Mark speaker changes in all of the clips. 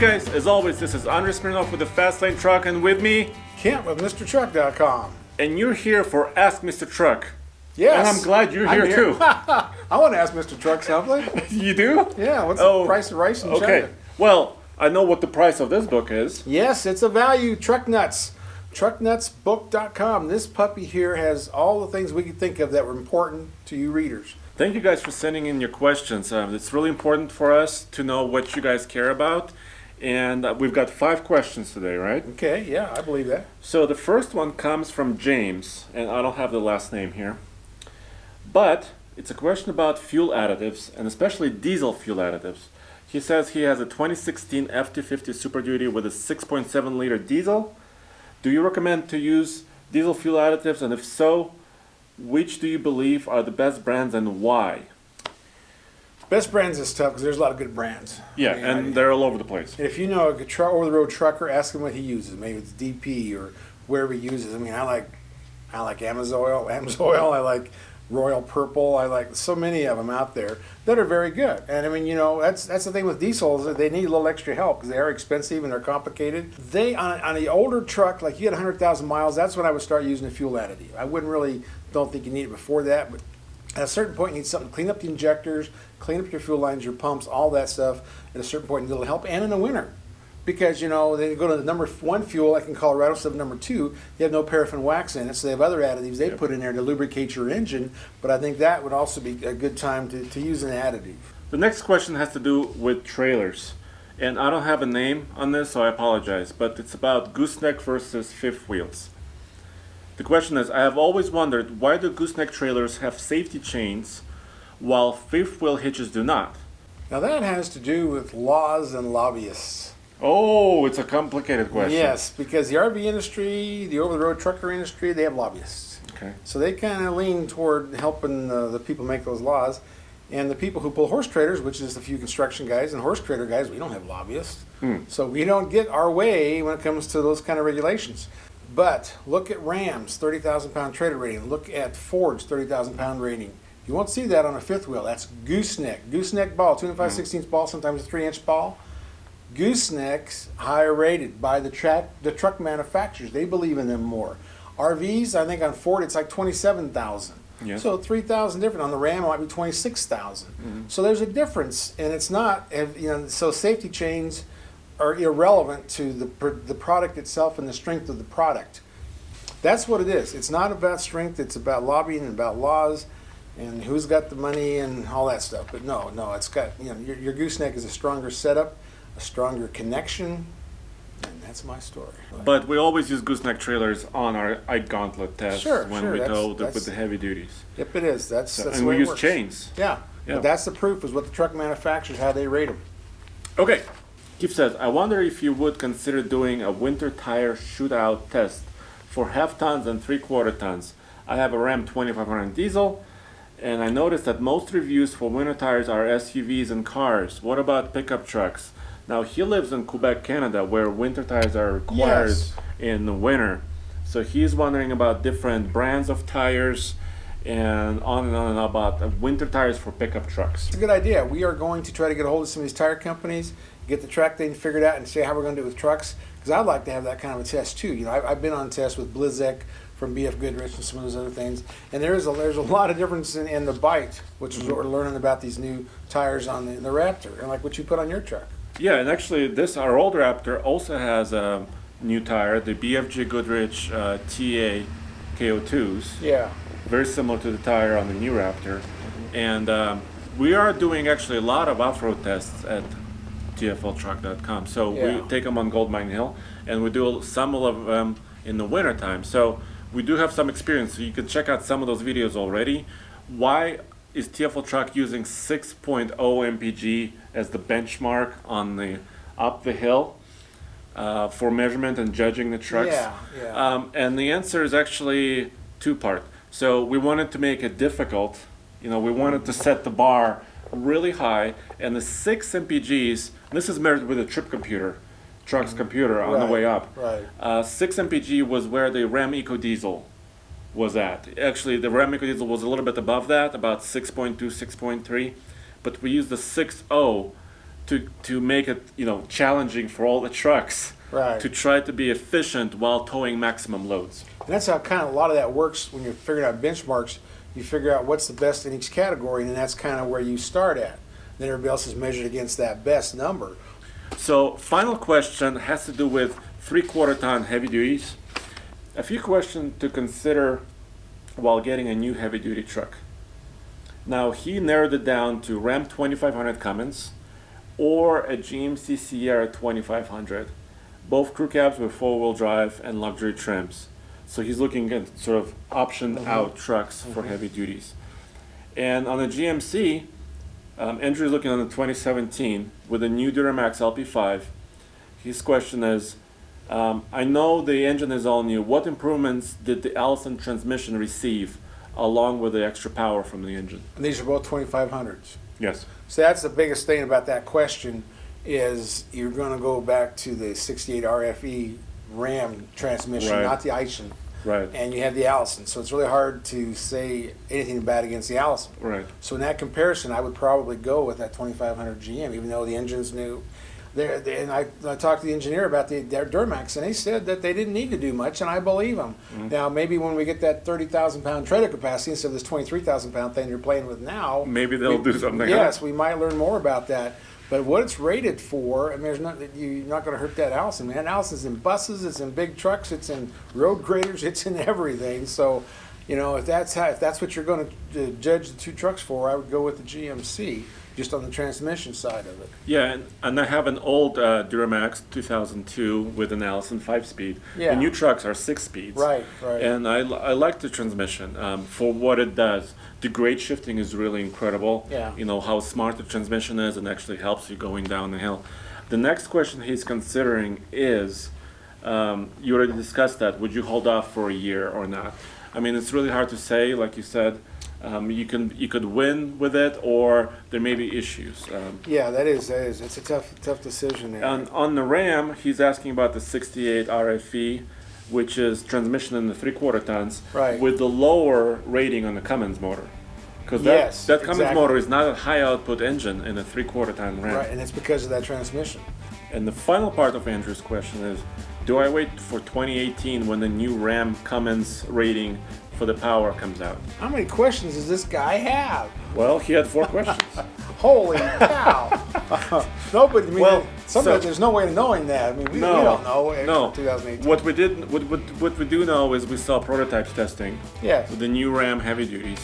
Speaker 1: guys, as always, this is Andres Smirnov with the Fast Lane Truck, and with me,
Speaker 2: Kent with MrTruck.com.
Speaker 1: and you're here for Ask Mr. Truck.
Speaker 2: Yes.
Speaker 1: And I'm glad you're here too.
Speaker 2: I want to ask Mr. Truck something.
Speaker 1: You do?
Speaker 2: Yeah, what's the price of rice in China?
Speaker 1: Okay, well, I know what the price of this book is.
Speaker 2: Yes, it's a value. Truck Nuts. TruckNutsBook.com. This puppy here has all the things we could think of that were important to you readers.
Speaker 1: Thank you guys for sending in your questions. It's really important for us to know what you guys care about. And we've got 5 questions today, right?
Speaker 2: Okay, yeah, I believe that.
Speaker 1: So the first one comes from James, and I don't have the last name here. But it's a question about fuel additives, and especially diesel fuel additives. He says he has a 2016 F250 Super Duty with a 6.7 liter diesel. Do you recommend to use diesel fuel additives, and if so, which do you believe are the best brands and why?
Speaker 2: Best brands is tough because there's a lot of good brands.
Speaker 1: Yeah, and they're all over the place.
Speaker 2: If you know a over-the-road trucker, ask him what he uses. Maybe it's DP or wherever he uses. I mean, I like Amsoil. I like Royal Purple. I like so many of them out there that are very good. And I mean, you know, that's the thing with diesels. They need a little extra help because they are expensive and they're complicated. They on the older truck, like you had 100,000 miles, that's when I would start using a fuel additive. I don't think you need it before that, but at a certain point, you need something to clean up the injectors, clean up your fuel lines, your pumps, all that stuff. At a certain point, you need a little help, and in the winter. Because, you know, they go to the number 1 fuel, like in Colorado, instead of number 2, they have no paraffin wax in it, so they have other additives they put in there to lubricate your engine. But I think that would also be a good time to use an additive.
Speaker 1: The next question has to do with trailers. And I don't have a name on this, so I apologize. But it's about gooseneck versus fifth wheels. The question is, I have always wondered why do gooseneck trailers have safety chains while fifth wheel hitches do not?
Speaker 2: Now that has to do with laws and lobbyists.
Speaker 1: Oh, it's a complicated question.
Speaker 2: Yes, because the RV industry, the over-the-road trucker industry, they have lobbyists.
Speaker 1: Okay.
Speaker 2: So they kind of lean toward helping the people make those laws. And the people who pull horse traders, which is the few construction guys and horse trader guys, we don't have lobbyists. So we don't get our way when it comes to those kind of regulations. But look at Ram's 30,000 pound trailer rating. Look at Ford's 30,000 pound rating. You won't see that on a fifth wheel. That's gooseneck. Gooseneck ball, 2 5/16 ball, sometimes a 3-inch ball. Goosenecks higher rated by the truck manufacturers. They believe in them more. RVs, I think on Ford it's like 27,000.
Speaker 1: Yes.
Speaker 2: So 3,000 different. On the Ram it might be 26,000. So there's a difference, and it's not, you know. So safety chains are irrelevant to the product itself and the strength of the product. That's what it is. It's not about strength. It's about lobbying and about laws and who's got the money and all that stuff. But no, it's got, you know, your gooseneck is a stronger setup, a stronger connection, and that's my story.
Speaker 1: But we always use gooseneck trailers on our gauntlet test when we tow with the heavy duties.
Speaker 2: Yep, it is. That's
Speaker 1: and
Speaker 2: the
Speaker 1: we
Speaker 2: way
Speaker 1: use
Speaker 2: it works.
Speaker 1: chains.
Speaker 2: Yeah, but that's the proof is what the truck manufacturers, how they rate them.
Speaker 1: Okay. Keith says, I wonder if you would consider doing a winter tire shootout test for half tons and 3/4 tons. I have a Ram 2500 diesel, and I noticed that most reviews for winter tires are SUVs and cars. What about pickup trucks? Now, he lives in Quebec, Canada, where winter tires are required in the winter. So he's wondering about different brands of tires and on and about winter tires for pickup trucks.
Speaker 2: It's a good idea. We are going to try to get a hold of some of these tire companies, get the track thing figured out, and see how we're going to do it with trucks. Because I'd like to have that kind of a test too. You know, I've been on tests with Blizzek from BF Goodrich and some of those other things, and there's a lot of difference in the bite, which is what we're learning about these new tires on the Raptor, and like what you put on your truck.
Speaker 1: Yeah, and actually, our old Raptor also has a new tire, the BFG Goodrich TA KO2s.
Speaker 2: Yeah.
Speaker 1: Very similar to the tire on the new Raptor. And we are doing actually a lot of off-road tests at tfltruck.com. So we take them on Gold Mine Hill, and we do some of them in the winter time. So we do have some experience. So you can check out some of those videos already. Why is TFL Truck using 6.0 mpg as the benchmark on the up the hill for measurement and judging the trucks? And the answer is actually 2-part. So we wanted to make it difficult. You know, we wanted to set the bar really high, and the 6 mpgs, this is measured with a trip computer, truck's computer on the way up. 6 mpg was where the Ram Eco Diesel was at. Actually, the Ram Eco Diesel was a little bit above that, about 6.2, 6.3, but we used the 6.0 to make it, challenging for all the trucks.
Speaker 2: Right.
Speaker 1: To try to be efficient while towing maximum loads.
Speaker 2: And that's how kind of a lot of that works when you're figuring out benchmarks. You figure out what's the best in each category, and that's kind of where you start at. Then everybody else is measured against that best number.
Speaker 1: So, final question has to do with 3/4 ton heavy duties. A few questions to consider while getting a new heavy duty truck. Now, he narrowed it down to Ram 2500 Cummins or a GMC Sierra 2500. Both crew cabs with 4-wheel drive and luxury trims. So he's looking at sort of optioned out trucks for heavy duties. And on the GMC, Andrew's looking on the 2017 with a new Duramax LP5. His question is, I know the engine is all new. What improvements did the Allison transmission receive along with the extra power from the engine?
Speaker 2: And these are both 2500s.
Speaker 1: Yes.
Speaker 2: So that's the biggest thing about that question is you're going to go back to the 68 RFE Ram transmission,
Speaker 1: Right.
Speaker 2: not the Ison.
Speaker 1: Right.
Speaker 2: And you have the Allison. So it's really hard to say anything bad against the Allison.
Speaker 1: Right.
Speaker 2: So in that comparison, I would probably go with that 2500 GM, even though the engine's new. And I talked to the engineer about their Duramax, and they said that they didn't need to do much, and I believe them.
Speaker 1: Mm-hmm.
Speaker 2: Now, maybe when we get that 30,000 pound trailer capacity instead of this 23,000 pound thing you're playing with now,
Speaker 1: Maybe they'll do something.
Speaker 2: yes, we might learn more about that. But what it's rated for, I mean, you're not going to hurt that Allison, man. Allison's in buses, it's in big trucks, it's in road graders, it's in everything. So, if that's what you're going to judge the two trucks for, I would go with the GMC, just on the transmission side of it.
Speaker 1: Yeah, and I have an old Duramax 2002 with an Allison 5-speed.
Speaker 2: Yeah.
Speaker 1: The new trucks are 6 speeds.
Speaker 2: Right, right.
Speaker 1: And I like the transmission for what it does. The grade shifting is really incredible.
Speaker 2: Yeah.
Speaker 1: How smart the transmission is and actually helps you going down the hill. The next question he's considering is, you already discussed that, would you hold off for a year or not? I mean, it's really hard to say, like you said. You could win with it, or there may be issues.
Speaker 2: Yeah, that is. It's a tough decision there.
Speaker 1: On the Ram, he's asking about the 68 RFE, which is transmission in the 3/4 tons,
Speaker 2: Right.
Speaker 1: with the lower rating on the Cummins motor. Because
Speaker 2: Yes,
Speaker 1: that Cummins
Speaker 2: exactly.
Speaker 1: motor is not a high output engine in a 3/4 ton Ram.
Speaker 2: Right, and it's because of that transmission.
Speaker 1: And the final part of Andrew's question is, do I wait for 2018 when the new Ram Cummins rating for the power comes out?
Speaker 2: How many questions does this guy have?
Speaker 1: Well, he had 4 questions.
Speaker 2: Holy cow! Nobody. I mean,
Speaker 1: Well,
Speaker 2: sometimes
Speaker 1: so-
Speaker 2: there's no way of knowing that. I mean, we don't know.
Speaker 1: No.
Speaker 2: 2018.
Speaker 1: What we do know is we saw prototypes testing
Speaker 2: Yes.
Speaker 1: with the new Ram heavy duties.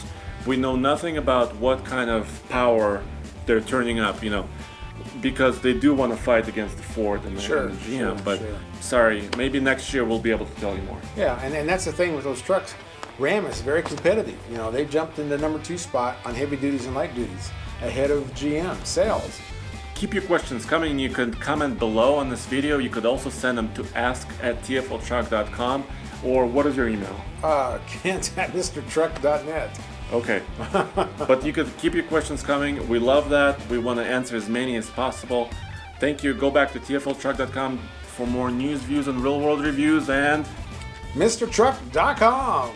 Speaker 1: We know nothing about what kind of power they're turning up, because they do want to fight against the Ford and the,
Speaker 2: Sure,
Speaker 1: and the GM.
Speaker 2: sure,
Speaker 1: but
Speaker 2: sure.
Speaker 1: sorry, maybe next year we'll be able to tell you more.
Speaker 2: Yeah, and that's the thing with those trucks. Ram is very competitive. They jumped in the number 2 spot on heavy duties and light duties, ahead of GM sales.
Speaker 1: Keep your questions coming. You can comment below on this video. You could also send them to ask@tfltruck.com, or what is your email?
Speaker 2: Kent at mrtruck.net.
Speaker 1: Okay. But you could keep your questions coming. We love that. We want to answer as many as possible. Thank you. Go back to tfltruck.com for more news, views, and real-world reviews, and
Speaker 2: mrtruck.com.